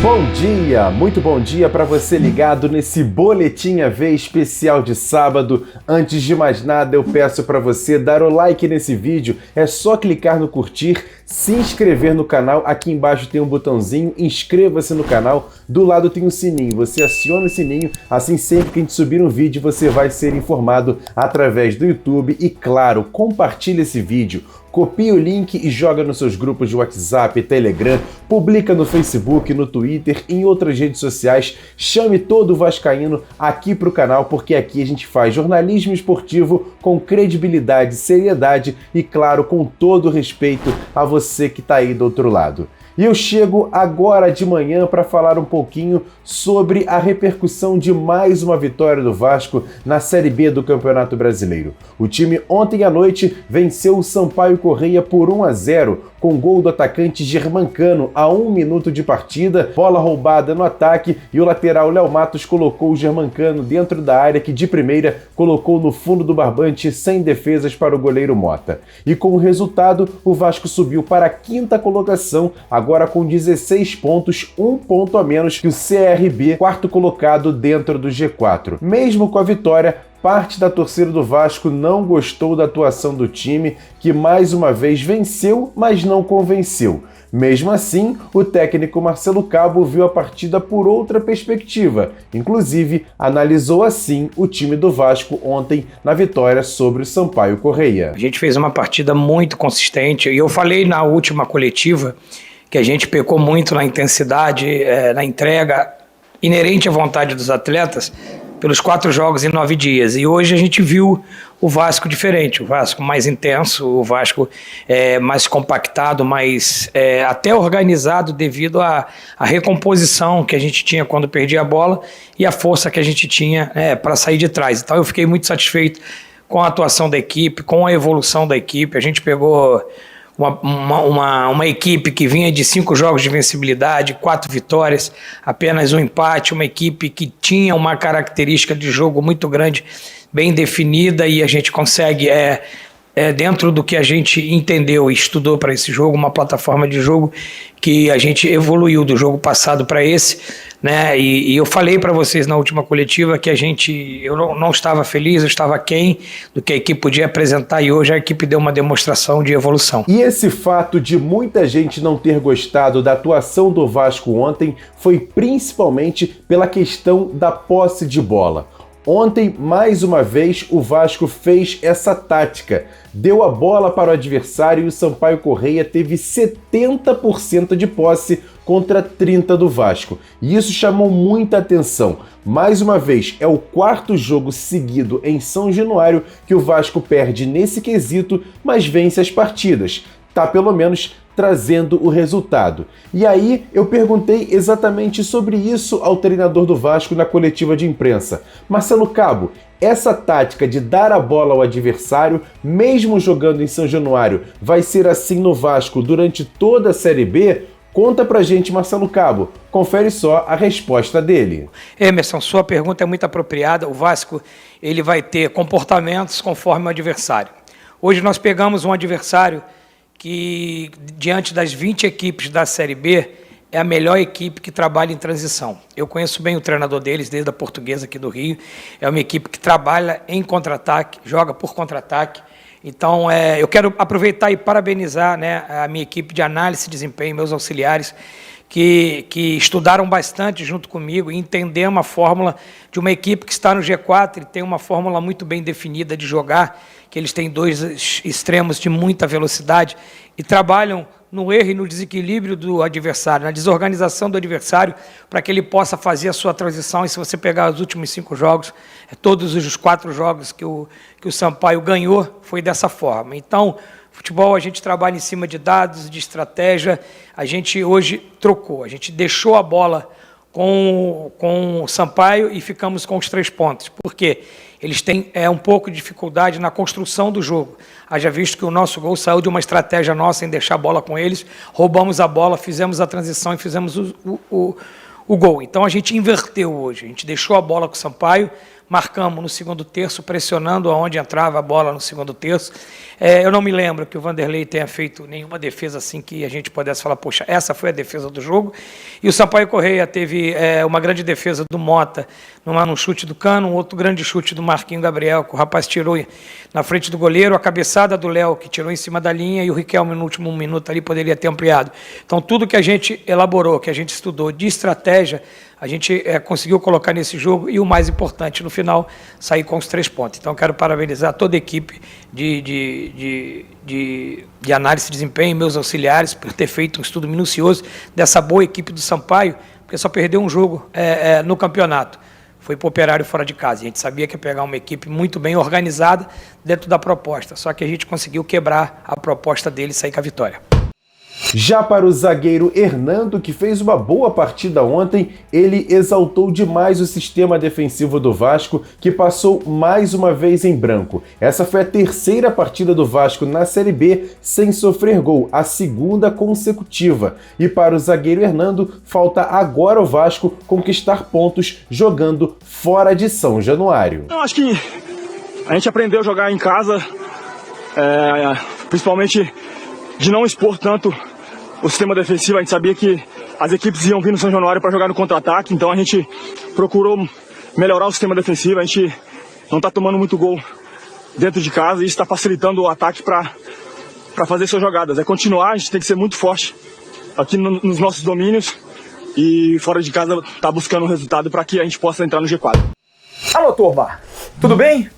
Bom dia, muito bom dia para você ligado nesse Boletim AV especial de sábado. Antes de mais nada, eu peço para você dar o like nesse vídeo, é só clicar no curtir, se inscrever no canal, aqui embaixo tem um botãozinho, inscreva-se no canal, do lado tem um sininho, você aciona o sininho, assim sempre que a gente subir um vídeo você vai ser informado através do YouTube e claro, compartilhe esse vídeo. Copie o link e joga nos seus grupos de WhatsApp, Telegram, publica no Facebook, no Twitter, em outras redes sociais. Chame todo vascaíno aqui para o canal, porque aqui a gente faz jornalismo esportivo com credibilidade, seriedade e, claro, com todo respeito a você que está aí do outro lado. E eu chego agora de manhã para falar um pouquinho sobre a repercussão de mais uma vitória do Vasco na Série B do Campeonato Brasileiro. O time ontem à noite venceu o Sampaio Corrêa por 1-0, com gol do atacante Germancano a 1 minuto de partida, bola roubada no ataque e o lateral Léo Matos colocou o Germancano dentro da área que de primeira colocou no fundo do barbante sem defesas para o goleiro Mota. E com o resultado, o Vasco subiu para a 5ª colocação, agora com 16 pontos, 1 ponto a menos que o CRB, 4º colocado dentro do G4. Mesmo com a vitória, parte da torcida do Vasco não gostou da atuação do time, que mais uma vez venceu, mas não convenceu. Mesmo assim, o técnico Marcelo Cabo viu a partida por outra perspectiva. Inclusive, analisou assim o time do Vasco ontem na vitória sobre o Sampaio Corrêa. A gente fez uma partida muito consistente e eu falei na última coletiva que a gente pecou muito na intensidade, na entrega inerente à vontade dos atletas, pelos 4 jogos em 9 dias. E hoje a gente viu o Vasco diferente, o Vasco mais intenso, o Vasco mais compactado, mais até organizado devido à recomposição que a gente tinha quando perdia a bola e a força que a gente tinha para sair de trás. Então eu fiquei muito satisfeito com a atuação da equipe, com a evolução da equipe. A gente pegou uma equipe que vinha de 5 jogos de vencibilidade, 4 vitórias, apenas um empate, uma equipe que tinha uma característica de jogo muito grande, bem definida, e a gente consegue, dentro do que a gente entendeu e estudou para esse jogo, uma plataforma de jogo que a gente evoluiu do jogo passado para esse, né? E eu falei para vocês na última coletiva que eu não estava feliz, eu estava aquém do que a equipe podia apresentar, e hoje a equipe deu uma demonstração de evolução. E esse fato de muita gente não ter gostado da atuação do Vasco ontem foi principalmente pela questão da posse de bola. Ontem, mais uma vez, o Vasco fez essa tática. Deu a bola para o adversário e o Sampaio Corrêa teve 70% de posse contra 30% do Vasco. E isso chamou muita atenção. Mais uma vez, é o 4º jogo seguido em São Januário que o Vasco perde nesse quesito, mas vence as partidas. Tá pelo menos trazendo o resultado. E aí eu perguntei exatamente sobre isso ao treinador do Vasco na coletiva de imprensa. Marcelo Cabo, essa tática de dar a bola ao adversário, mesmo jogando em São Januário, vai ser assim no Vasco durante toda a Série B? Conta pra gente, Marcelo Cabo. Confere só a resposta dele. Emerson, sua pergunta é muito apropriada. O Vasco ele vai ter comportamentos conforme o adversário. Hoje nós pegamos um adversário que, diante das 20 equipes da Série B, é a melhor equipe que trabalha em transição. Eu conheço bem o treinador deles, desde a Portuguesa aqui do Rio. É uma equipe que trabalha em contra-ataque, joga por contra-ataque. Então, eu quero aproveitar e parabenizar, né, a minha equipe de análise e desempenho, meus auxiliares, que estudaram bastante junto comigo e entenderam a fórmula de uma equipe que está no G4 e tem uma fórmula muito bem definida de jogar, que eles têm 2 extremos de muita velocidade e trabalham no erro e no desequilíbrio do adversário, na desorganização do adversário, para que ele possa fazer a sua transição. E se você pegar os últimos 5 jogos, todos os 4 jogos que o Sampaio ganhou, foi dessa forma. Então, futebol, a gente trabalha em cima de dados, de estratégia. A gente hoje trocou, a gente deixou a bola com o Sampaio e ficamos com os 3 pontos. Por quê? Eles têm um pouco de dificuldade na construção do jogo. Haja visto que o nosso gol saiu de uma estratégia nossa em deixar a bola com eles, roubamos a bola, fizemos a transição e fizemos o gol. Então a gente inverteu hoje, a gente deixou a bola com o Sampaio, marcamos no segundo terço, pressionando aonde entrava a bola no segundo terço. Eu não me lembro que o Vanderlei tenha feito nenhuma defesa assim que a gente pudesse falar, poxa, essa foi a defesa do jogo. E o Sampaio Corrêa teve uma grande defesa do Mota, num chute do Cano, um outro grande chute do Marquinhos Gabriel, que o rapaz tirou na frente do goleiro, a cabeçada do Léo, que tirou em cima da linha, e o Riquelme no último minuto ali poderia ter ampliado. Então, tudo que a gente elaborou, que a gente estudou de estratégia, a gente conseguiu colocar nesse jogo e o mais importante, no final, sair com os 3 pontos. Então, quero parabenizar toda a equipe de análise de desempenho, meus auxiliares, por ter feito um estudo minucioso dessa boa equipe do Sampaio, porque só perdeu um jogo no campeonato. Foi para o Operário fora de casa. A gente sabia que ia pegar uma equipe muito bem organizada dentro da proposta, só que a gente conseguiu quebrar a proposta dele e sair com a vitória. Já para o zagueiro Hernando, que fez uma boa partida ontem, ele exaltou demais o sistema defensivo do Vasco, que passou mais uma vez em branco. Essa foi a 3ª partida do Vasco na Série B sem sofrer gol, a 2ª consecutiva. E para o zagueiro Hernando, falta agora o Vasco conquistar pontos jogando fora de São Januário. Eu acho que a gente aprendeu a jogar em casa, principalmente de não expor tanto o sistema defensivo. A gente sabia que as equipes iam vir no São Januário para jogar no contra-ataque, então a gente procurou melhorar o sistema defensivo. A gente não está tomando muito gol dentro de casa e isso está facilitando o ataque para fazer suas jogadas. É continuar, a gente tem que ser muito forte aqui nos nossos domínios e fora de casa tá buscando um resultado para que a gente possa entrar no G4. Alô, turma, tudo bem?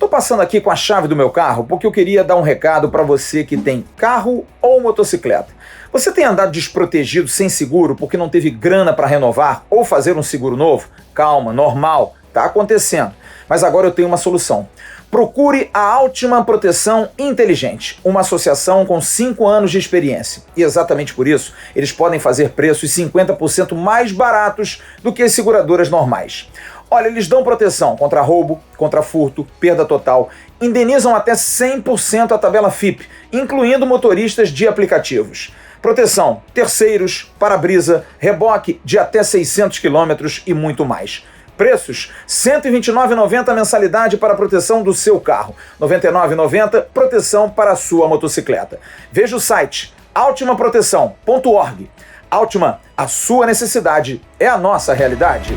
Tô passando aqui com a chave do meu carro porque eu queria dar um recado para você que tem carro ou motocicleta. Você tem andado desprotegido sem seguro porque não teve grana para renovar ou fazer um seguro novo? Calma, normal, tá acontecendo. Mas agora eu tenho uma solução. Procure a Altima Proteção Inteligente, uma associação com 5 anos de experiência. E exatamente por isso, eles podem fazer preços 50% mais baratos do que as seguradoras normais. Olha, eles dão proteção contra roubo, contra furto, perda total, indenizam até 100% a tabela FIP, incluindo motoristas de aplicativos. Proteção, terceiros, para-brisa, reboque de até 600 km e muito mais. Preços: R$ 129,90 mensalidade para a proteção do seu carro, R$ 99,90 proteção para a sua motocicleta. Veja o site altimaproteção.org. Altima, a sua necessidade é a nossa realidade.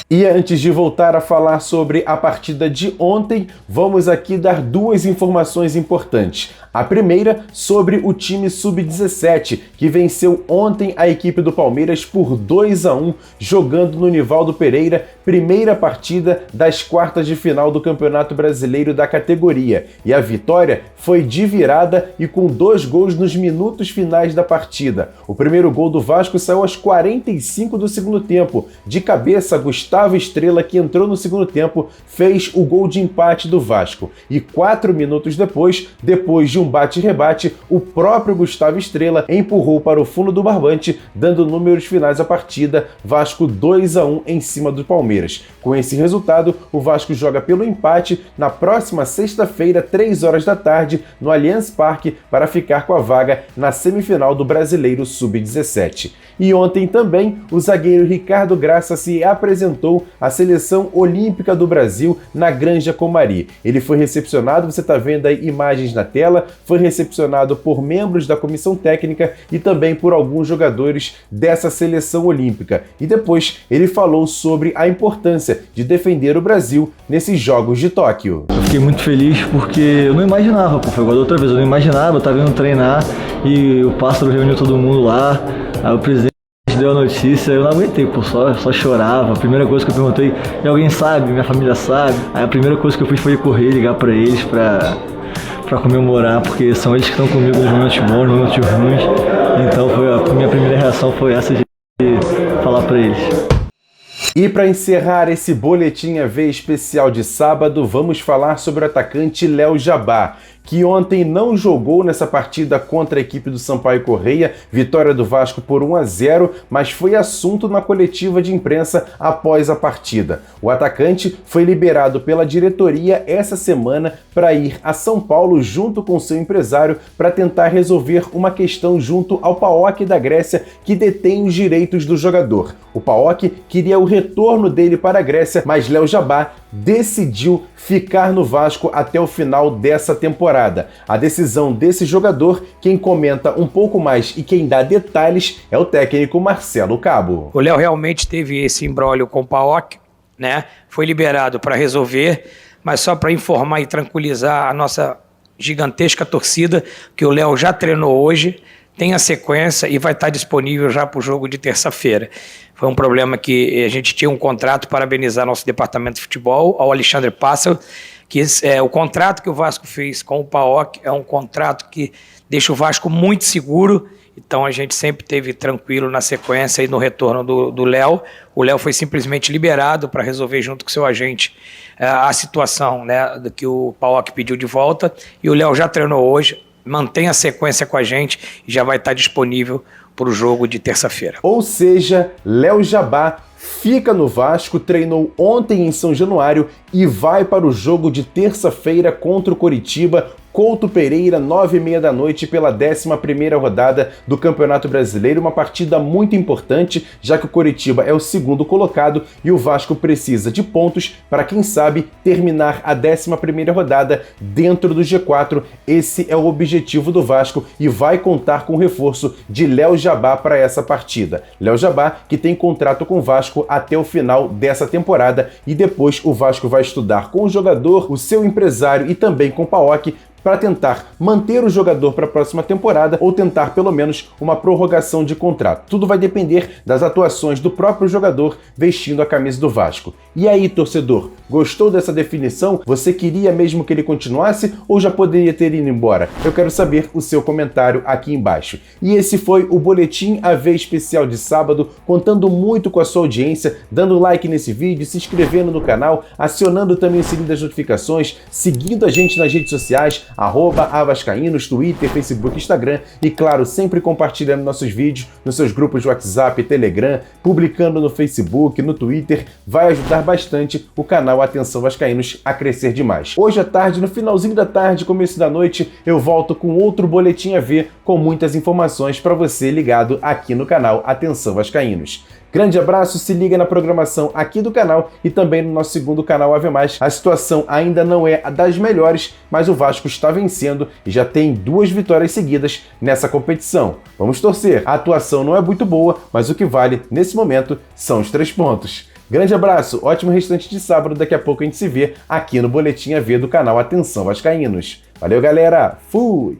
E antes de voltar a falar sobre a partida de ontem, vamos aqui dar 2 informações importantes. A primeira sobre o time Sub-17, que venceu ontem a equipe do Palmeiras por 2-1, jogando no Nivaldo Pereira, primeira partida das quartas de final do Campeonato Brasileiro da categoria. E a vitória foi de virada e com 2 gols nos minutos finais da partida. O primeiro gol do Vasco saiu aos 45 do segundo tempo. De cabeça, Gustavo Estrela, que entrou no segundo tempo, fez o gol de empate do Vasco. E 4 minutos depois de um bate-rebate, o próprio Gustavo Estrela empurrou para o fundo do barbante, dando números finais à partida, Vasco 2-1 em cima do Palmeiras. Com esse resultado, o Vasco joga pelo empate na próxima sexta-feira, 3 horas da tarde, no Allianz Parque, para ficar com a vaga na semifinal do Brasileiro Sub-17. E ontem também, o zagueiro Ricardo Graça se apresentou à Seleção Olímpica do Brasil na Granja Comari. Ele foi recepcionado, você está vendo aí imagens na tela, foi recepcionado por membros da comissão técnica e também por alguns jogadores dessa seleção olímpica. E depois ele falou sobre a importância de defender o Brasil nesses Jogos de Tóquio. Eu fiquei muito feliz porque eu não imaginava, foi igual da outra vez, eu não imaginava, eu estava indo treinar e o Pássaro reuniu todo mundo lá, aí o presidente deu a notícia, eu não aguentei, só chorava. A primeira coisa que eu perguntei, e alguém sabe? Minha família sabe? Aí a primeira coisa que eu fiz foi correr, ligar pra eles pra comemorar, porque são eles que estão comigo nos momentos bons, nos momentos ruins. Então a minha primeira reação foi essa de falar pra eles. E para encerrar esse Boletim AV especial de sábado, vamos falar sobre o atacante Léo Jabá, que ontem não jogou nessa partida contra a equipe do Sampaio Corrêa, vitória do Vasco por 1-0, mas foi assunto na coletiva de imprensa após a partida. O atacante foi liberado pela diretoria essa semana para ir a São Paulo junto com seu empresário para tentar resolver uma questão junto ao PAOK da Grécia, que detém os direitos do jogador. O PAOK queria o retorno dele para a Grécia, mas Léo Jabá decidiu ficar no Vasco até o final dessa temporada. A decisão desse jogador, quem comenta um pouco mais e quem dá detalhes é o técnico Marcelo Cabo. O Léo realmente teve esse imbróglio com o PAOK, né? Foi liberado para resolver, mas só para informar e tranquilizar a nossa gigantesca torcida, que o Léo já treinou hoje, tem a sequência e vai estar disponível já para o jogo de terça-feira. Foi um problema que a gente tinha um contrato, parabenizar nosso departamento de futebol, ao Alexandre Pássaro, que o contrato que o Vasco fez com o PAOK é um contrato que deixa o Vasco muito seguro, então a gente sempre esteve tranquilo na sequência e no retorno do Léo. O Léo foi simplesmente liberado para resolver junto com seu agente a situação, né, que o PAOK pediu de volta, e o Léo já treinou hoje, mantém a sequência com a gente e já vai estar disponível para o jogo de terça-feira. Ou seja, Léo Jabá fica no Vasco, treinou ontem em São Januário e vai para o jogo de terça-feira contra o Coritiba, Couto Pereira, 9h30 da noite, pela 11ª rodada do Campeonato Brasileiro. Uma partida muito importante, já que o Coritiba é o segundo colocado e o Vasco precisa de pontos para, quem sabe, terminar a 11ª rodada dentro do G4. Esse é o objetivo do Vasco e vai contar com o reforço de Léo Jabá para essa partida. Léo Jabá, que tem contrato com o Vasco até o final dessa temporada, e depois o Vasco vai estudar com o jogador, o seu empresário e também com o PAOK para tentar manter o jogador para a próxima temporada ou tentar pelo menos uma prorrogação de contrato. Tudo vai depender das atuações do próprio jogador vestindo a camisa do Vasco. E aí, torcedor, gostou dessa definição? Você queria mesmo que ele continuasse ou já poderia ter ido embora? Eu quero saber o seu comentário aqui embaixo. E esse foi o Boletim AV especial de sábado, contando muito com a sua audiência, dando like nesse vídeo, se inscrevendo no canal, acionando também o sininho das notificações, seguindo a gente nas redes sociais, @avascaínos, Twitter, Facebook, Instagram, e claro, sempre compartilhando nossos vídeos nos seus grupos de WhatsApp, Telegram, publicando no Facebook, no Twitter. Vai ajudar bastante o canal Atenção Vascaínos a crescer demais. Hoje à tarde, no finalzinho da tarde, começo da noite, eu volto com outro Boletim AV com muitas informações para você ligado aqui no canal Atenção Vascaínos. Grande abraço, se liga na programação aqui do canal e também no nosso segundo canal AV+. A situação ainda não é a das melhores, mas o Vasco está vencendo e já tem 2 vitórias seguidas nessa competição. Vamos torcer. A atuação não é muito boa, mas o que vale nesse momento são os 3 pontos. Grande abraço, ótimo restante de sábado, daqui a pouco a gente se vê aqui no Boletim AV do canal Atenção Vascaínos. Valeu, galera, fui!